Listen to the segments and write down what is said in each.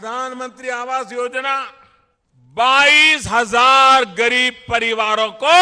प्रधानमंत्री आवास योजना 22,000 गरीब परिवारों को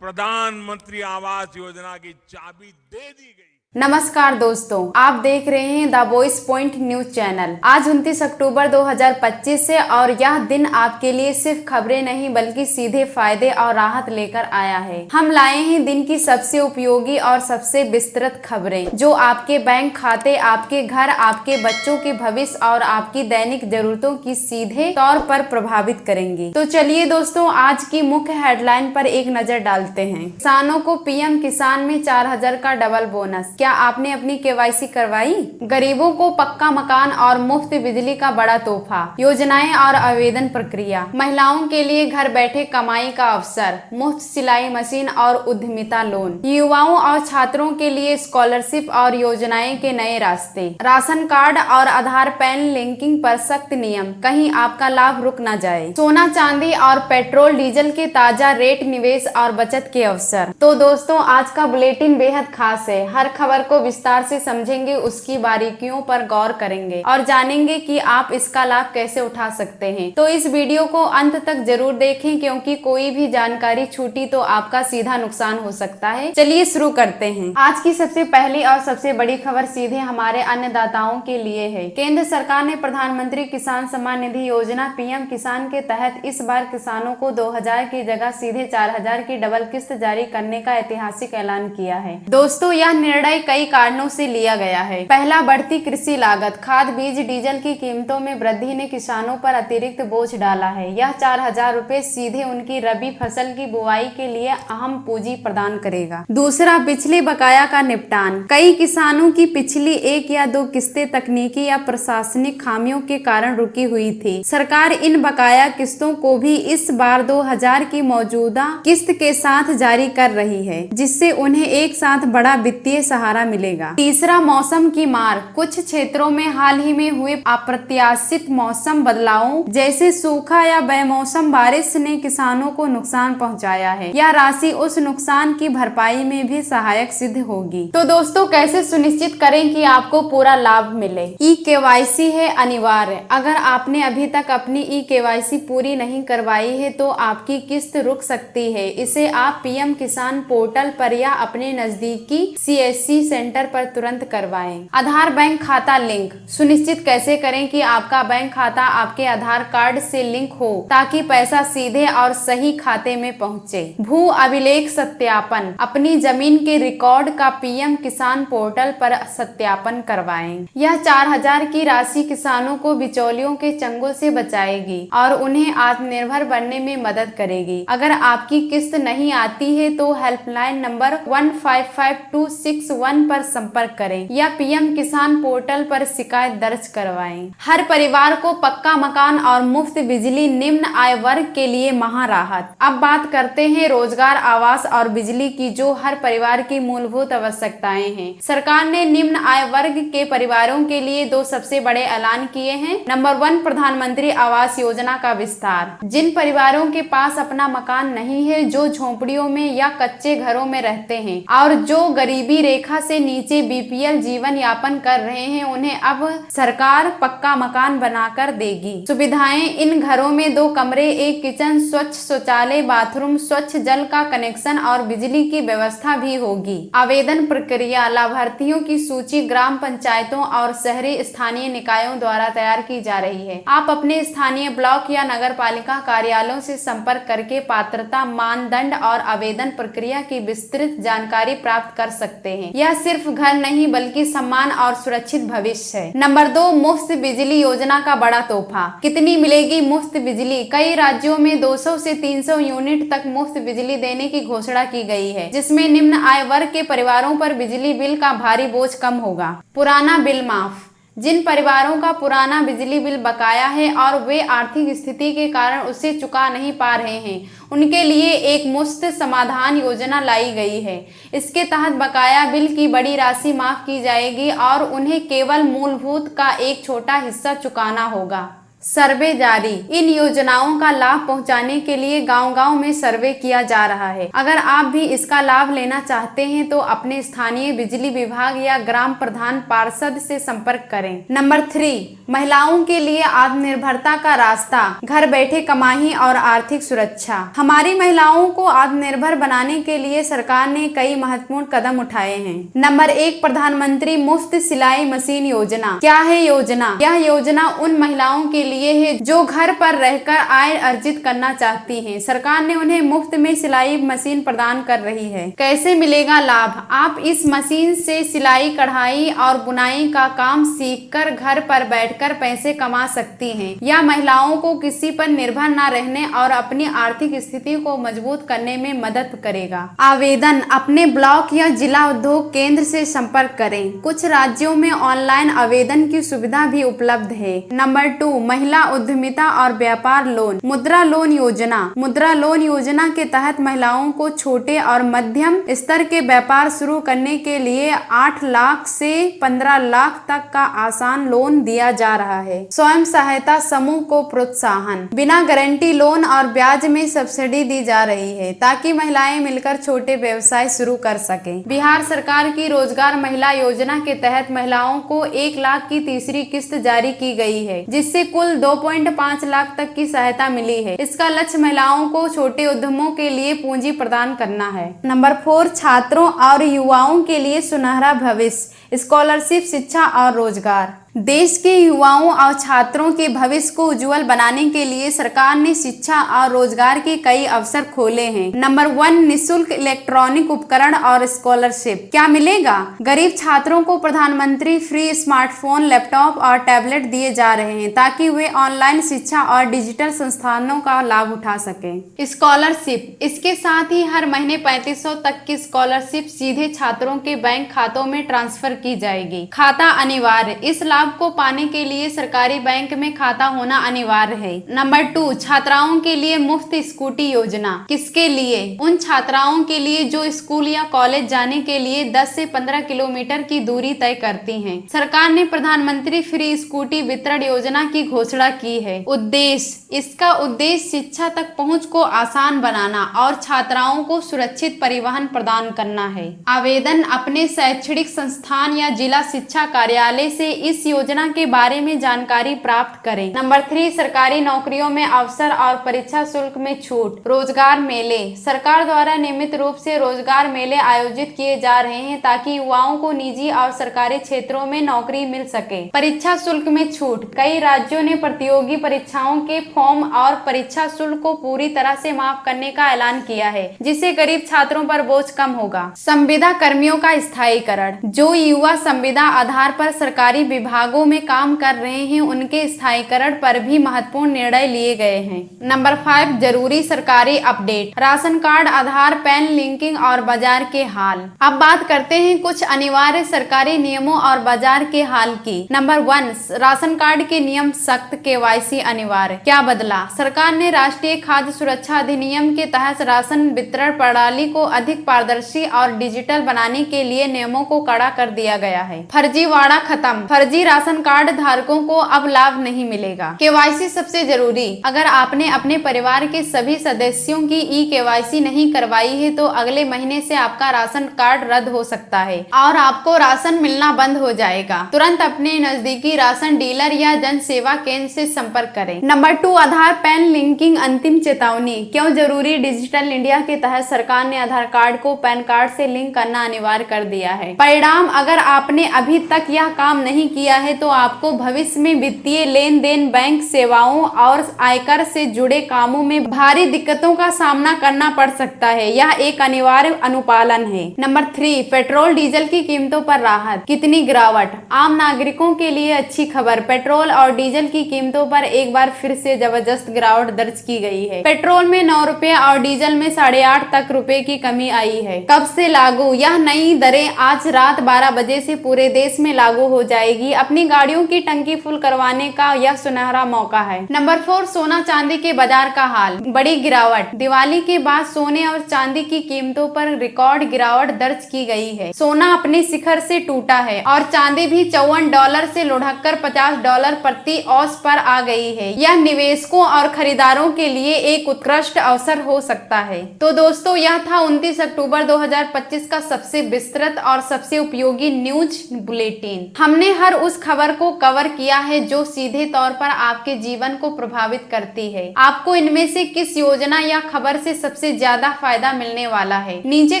प्रधानमंत्री आवास योजना की चाबी दे दी गई। नमस्कार दोस्तों, आप देख रहे हैं the voice point news channel. आज 29 अक्टूबर 2025 है और यह दिन आपके लिए सिर्फ खबरें नहीं बल्कि सीधे फायदे और राहत लेकर आया है। हम लाए हैं दिन की सबसे उपयोगी और सबसे विस्तृत खबरें जो आपके बैंक खाते, आपके घर, आपके बच्चों के भविष्य और आपकी दैनिक जरूरतों की सीधे तौर पर प्रभावित करेंगी। तो चलिए दोस्तों, आज की मुख्य हेडलाइन पर एक नजर डालते हैं। किसानों को पीएम किसान में 4,000 का डबल बोनस। क्या आपने अपनी केवाईसी करवाई? गरीबों को पक्का मकान और मुफ्त बिजली का बड़ा तोहफा। योजनाएं और आवेदन प्रक्रिया। महिलाओं के लिए घर बैठे कमाई का अवसर, मुफ्त सिलाई मशीन और उद्यमिता लोन। युवाओं और छात्रों के लिए स्कॉलरशिप और योजनाएं के नए रास्ते। राशन कार्ड और आधार पैन लिंकिंग पर सख्त नियम, कहीं आपका लाभ रुक न जाए। सोना चांदी और पेट्रोल डीजल के ताजा रेट, निवेश और बचत के अवसर। तो दोस्तों, आज का बुलेटिन बेहद खास है। हर खबर को विस्तार से समझेंगे, उसकी बारीकियों पर गौर करेंगे और जानेंगे कि आप इसका लाभ कैसे उठा सकते हैं। तो इस वीडियो को अंत तक जरूर देखें, क्योंकि कोई भी जानकारी छूटी तो आपका सीधा नुकसान हो सकता है। चलिए शुरू करते हैं। आज की सबसे पहली और सबसे बड़ी खबर सीधे हमारे अन्नदाताओं के लिए है। केंद्र सरकार ने प्रधानमंत्री किसान सम्मान निधि योजना पीएम किसान के तहत इस बार किसानों को 2,000 की जगह सीधे 4,000 की डबल किस्त जारी करने का ऐतिहासिक ऐलान किया है। दोस्तों, यह निर्णय कई कारणों से लिया गया है। पहला, बढ़ती कृषि लागत। खाद, बीज, डीजल की कीमतों में वृद्धि ने किसानों पर अतिरिक्त बोझ डाला है। यह 4,000 रुपए सीधे उनकी रबी फसल की बुआई के लिए अहम पूंजी प्रदान करेगा। दूसरा, पिछले बकाया का निपटान। कई किसानों की पिछली 1 या 2 किस्तें तकनीकी या प्रशासनिक खामियों के कारण रुकी हुई थी। सरकार इन बकाया किस्तों को भी इस बार 2,000 की मौजूदा किस्त के साथ जारी कर रही है, जिससे उन्हें एक साथ बड़ा वित्तीय सहारा मिलेगा। तीसरा, मौसम की मार। कुछ क्षेत्रों में हाल ही में हुए अप्रत्याशित मौसम बदलावों जैसे सूखा या बेमौसम बारिश ने किसानों को नुकसान पहुंचाया है। यह राशि उस नुकसान की भरपाई में भी सहायक सिद्ध होगी। तो दोस्तों, कैसे सुनिश्चित करें कि आपको पूरा लाभ मिले? ई केवाईसी है अनिवार्य। अगर आपने अभी तक अपनी ई केवाईसी पूरी नहीं करवाई है तो आपकी किस्त रुक सकती है। इसे आप पीएम किसान पोर्टल पर या अपने नजदीकी सीएससी सेंटर पर तुरंत करवाएं। आधार बैंक खाता लिंक। सुनिश्चित कैसे करें कि आपका बैंक खाता आपके आधार कार्ड से लिंक हो ताकि पैसा सीधे और सही खाते में पहुंचे। भू अभिलेख सत्यापन। अपनी जमीन के रिकॉर्ड का पीएम किसान पोर्टल पर सत्यापन करवाएं। यह 4,000 की राशि किसानों को बिचौलियों के चंगुल से बचाएगी और उन्हें आत्मनिर्भर बनने में मदद करेगी। अगर आपकी किस्त नहीं आती है तो हेल्पलाइन नंबर 155261 पर संपर्क करें या पीएम किसान पोर्टल पर शिकायत दर्ज करवाएं। हर परिवार को पक्का मकान और मुफ्त बिजली। निम्न आय वर्ग के लिए महाराहत। अब बात करते हैं रोजगार, आवास और बिजली की, जो हर परिवार की मूलभूत आवश्यकताएं हैं। सरकार ने निम्न आय वर्ग के परिवारों के लिए 2 सबसे बड़े ऐलान किए हैं। नंबर 1, प्रधानमंत्री आवास योजना का विस्तार। जिन परिवारों के पास अपना मकान नहीं है, जो झोपड़ियों में या कच्चे घरों में रहते हैं और जो गरीबी रेखा से नीचे बीपीएल जीवन यापन कर रहे हैं, उन्हें अब सरकार पक्का मकान बनाकर देगी। सुविधाएं। इन घरों में 2 कमरे, 1 किचन, स्वच्छ शौचालय, बाथरूम, स्वच्छ जल का कनेक्शन और बिजली की व्यवस्था भी होगी। आवेदन प्रक्रिया। लाभार्थियों की सूची ग्राम पंचायतों और शहरी स्थानीय निकायों द्वारा तैयार की जा रही है। आप अपने स्थानीय ब्लॉक या नगर पालिका कार्यालयों से संपर्क करके पात्रता, मानदंड और आवेदन प्रक्रिया की विस्तृत जानकारी प्राप्त कर सकते हैं। यह सिर्फ घर नहीं बल्कि सम्मान और सुरक्षित भविष्य है। नंबर 2, मुफ्त बिजली योजना का बड़ा तोहफा। कितनी मिलेगी मुफ्त बिजली? कई राज्यों में 200 से 300 यूनिट तक मुफ्त बिजली देने की घोषणा की गई है, जिसमें निम्न आय वर्ग के परिवारों पर बिजली बिल का भारी बोझ कम होगा। पुराना बिल माफ। जिन परिवारों का पुराना बिजली बिल बकाया है और वे आर्थिक स्थिति के कारण उसे चुका नहीं पा रहे हैं, उनके लिए एक मुफ्त समाधान योजना लाई गई है। इसके तहत बकाया बिल की बड़ी राशि माफ की जाएगी और उन्हें केवल मूलभूत का एक छोटा हिस्सा चुकाना होगा। सर्वे जारी। इन योजनाओं का लाभ पहुंचाने के लिए गांव-गांव में सर्वे किया जा रहा है। अगर आप भी इसका लाभ लेना चाहते हैं तो अपने स्थानीय बिजली विभाग या ग्राम प्रधान पार्षद से संपर्क करें। नंबर 3, महिलाओं के लिए आत्मनिर्भरता का रास्ता, घर बैठे कमाई और आर्थिक सुरक्षा। हमारी महिलाओं को आत्मनिर्भर बनाने के लिए सरकार ने कई महत्वपूर्ण कदम उठाए हैं। नंबर 1, प्रधानमंत्री मुफ्त सिलाई मशीन योजना। क्या है योजना? यह योजना उन महिलाओं के लिए है जो घर पर रहकर आय अर्जित करना चाहती हैं। सरकार ने उन्हें मुफ्त में सिलाई मशीन प्रदान कर रही है। कैसे मिलेगा लाभ? आप इस मशीन से सिलाई, कढ़ाई और बुनाई का काम सीखकर घर पर बैठकर पैसे कमा सकती हैं। यह महिलाओं को किसी पर निर्भर न रहने और अपनी आर्थिक स्थिति को मजबूत करने में मदद करेगा। आवेदन अपने ब्लॉक या जिला उद्योग केंद्र से संपर्क करें। कुछ राज्यों में ऑनलाइन आवेदन की सुविधा भी उपलब्ध है। नंबर 2, महिला उद्यमिता और व्यापार लोन। मुद्रा लोन योजना। मुद्रा लोन योजना के तहत महिलाओं को छोटे और मध्यम स्तर के व्यापार शुरू करने के लिए 8 लाख से 15 लाख तक का आसान लोन दिया जा रहा है। स्वयं सहायता समूह को प्रोत्साहन, बिना गारंटी लोन और ब्याज में सब्सिडी दी जा रही है ताकि महिलाएं मिलकर छोटे व्यवसाय शुरू कर सकें। बिहार सरकार की रोजगार महिला योजना के तहत महिलाओं को 1 लाख की तीसरी किस्त जारी की गई है, जिससे कुल 2.5 लाख तक की सहायता मिली है। इसका लक्ष्य महिलाओं को छोटे उद्यमों के लिए पूंजी प्रदान करना है। नंबर 4, छात्रों और युवाओं के लिए सुनहरा भविष्य, स्कॉलरशिप, शिक्षा और रोजगार। देश के युवाओं और छात्रों के भविष्य को उज्जवल बनाने के लिए सरकार ने शिक्षा और रोजगार के कई अवसर खोले हैं। नंबर 1, निःशुल्क इलेक्ट्रॉनिक उपकरण और स्कॉलरशिप। क्या मिलेगा? गरीब छात्रों को प्रधानमंत्री फ्री स्मार्टफोन, लैपटॉप और टैबलेट दिए जा रहे हैं ताकि वे ऑनलाइन शिक्षा और डिजिटल संस्थानों का लाभ उठा सकें। स्कॉलरशिप, इसके साथ ही हर महीने 3500 तक की स्कॉलरशिप सीधे छात्रों के बैंक खातों में ट्रांसफर की जाएगी। खाता अनिवार्य, इस लाभ को पाने के लिए सरकारी बैंक में खाता होना अनिवार्य है। नंबर 2, छात्राओं के लिए मुफ्त स्कूटी योजना। किसके लिए? उन छात्राओं के लिए जो स्कूल या कॉलेज जाने के लिए 10 से 15 किलोमीटर की दूरी तय करती हैं। सरकार ने प्रधानमंत्री फ्री स्कूटी वितरण योजना की घोषणा की है। उद्देश्य, इसका उद्देश्य शिक्षा तक पहुंच को आसान बनाना और छात्राओं को सुरक्षित परिवहन प्रदान करना है। आवेदन अपने शैक्षणिक संस्थान या जिला शिक्षा कार्यालय से इस योजना के बारे में जानकारी प्राप्त करें। नंबर 3, सरकारी नौकरियों में अवसर और परीक्षा शुल्क में छूट। रोजगार मेले, सरकार द्वारा नियमित रूप से रोजगार मेले आयोजित किए जा रहे हैं ताकि युवाओं को निजी और सरकारी क्षेत्रों में नौकरी मिल सके। परीक्षा शुल्क में छूट, कई राज्यों ने प्रतियोगी परीक्षाओं के फॉर्म और परीक्षा शुल्क को पूरी तरह से माफ करने का ऐलान किया है, जिससे गरीब छात्रों पर बोझ कम होगा। संविदा कर्मियों का स्थायीकरण, जो युवा संविदा आधार पर सरकारी विभागों में काम कर रहे हैं उनके स्थायीकरण पर भी महत्वपूर्ण निर्णय लिए गए हैं। नंबर 5, जरूरी सरकारी अपडेट, राशन कार्ड, आधार, पैन लिंकिंग और बाजार के हाल। अब बात करते हैं कुछ अनिवार्य सरकारी नियमों और बाजार के हाल की। नंबर 1, राशन कार्ड के नियम सख्त, KYC अनिवार्य। क्या बदला? सरकार ने राष्ट्रीय खाद्य सुरक्षा अधिनियम के तहत राशन वितरण प्रणाली को अधिक पारदर्शी और डिजिटल बनाने के लिए नियमों को कड़ा कर दिया गया है। फर्जीवाड़ा खत्म, फर्जी राशन कार्ड धारकों को अब लाभ नहीं मिलेगा। KYC सबसे जरूरी, अगर आपने अपने परिवार के सभी सदस्यों की KYC नहीं करवाई है तो अगले महीने से आपका राशन कार्ड रद्द हो सकता है और आपको राशन मिलना बंद हो जाएगा। तुरंत अपने नजदीकी राशन डीलर या जन सेवा केंद्र से संपर्क करें। नंबर 2, आधार पैन लिंकिंग अंतिम चेतावनी। क्यों जरूरी? डिजिटल इंडिया के तहत सरकार ने आधार कार्ड को पैन कार्ड से लिंक करना अनिवार्य कर दिया है। परिणाम, अगर आपने अभी तक यह काम नहीं किया है तो आपको भविष्य में वित्तीय लेन देन, बैंक सेवाओं और आयकर से जुड़े कामों में भारी दिक्कतों का सामना करना पड़ सकता है। यह एक अनिवार्य अनुपालन है। नंबर 3, पेट्रोल डीजल की कीमतों पर राहत। कितनी गिरावट? आम नागरिकों के लिए अच्छी खबर, पेट्रोल और डीजल की कीमतों पर एक बार फिर से जबरदस्त गिरावट दर्ज की गई है। पेट्रोल में 9 रुपए और डीजल में 8.5 तक रुपए की कमी आई है। कब से लागू? यह नई दरें आज रात 12 बजे से पूरे देश में लागू हो जाएगी। अपने अपनी गाड़ियों की टंकी फुल करवाने का यह सुनहरा मौका है। नंबर 4, सोना चांदी के बाजार का हाल। बड़ी गिरावट। दिवाली के बाद सोने और चांदी की कीमतों पर रिकॉर्ड गिरावट दर्ज की गई है। सोना अपने शिखर से टूटा है और चांदी भी $54 से लुढ़ककर $50 प्रति औंस पर आ गई है। यह निवेशकों और खरीदारों के लिए एक उत्कृष्ट अवसर हो सकता है। तो दोस्तों, यह था 29 अक्टूबर 2025 का सबसे विस्तृत और सबसे उपयोगी न्यूज बुलेटिन। हमने हर उस खबर को कवर किया है जो सीधे तौर पर आपके जीवन को प्रभावित करती है। आपको इनमें से किस योजना या खबर से सबसे ज्यादा फायदा मिलने वाला है, नीचे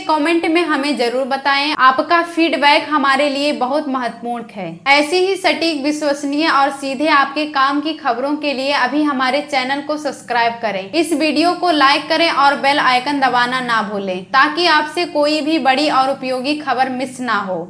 कमेंट में हमें जरूर बताएं। आपका फीडबैक हमारे लिए बहुत महत्वपूर्ण है। ऐसी ही सटीक, विश्वसनीय और सीधे आपके काम की खबरों के लिए अभी हमारे चैनल को सब्सक्राइब करें, इस वीडियो को लाइक करें और बेल आइकन दबाना ना भूलें ताकि आपसे कोई भी बड़ी और उपयोगी खबर मिस ना हो।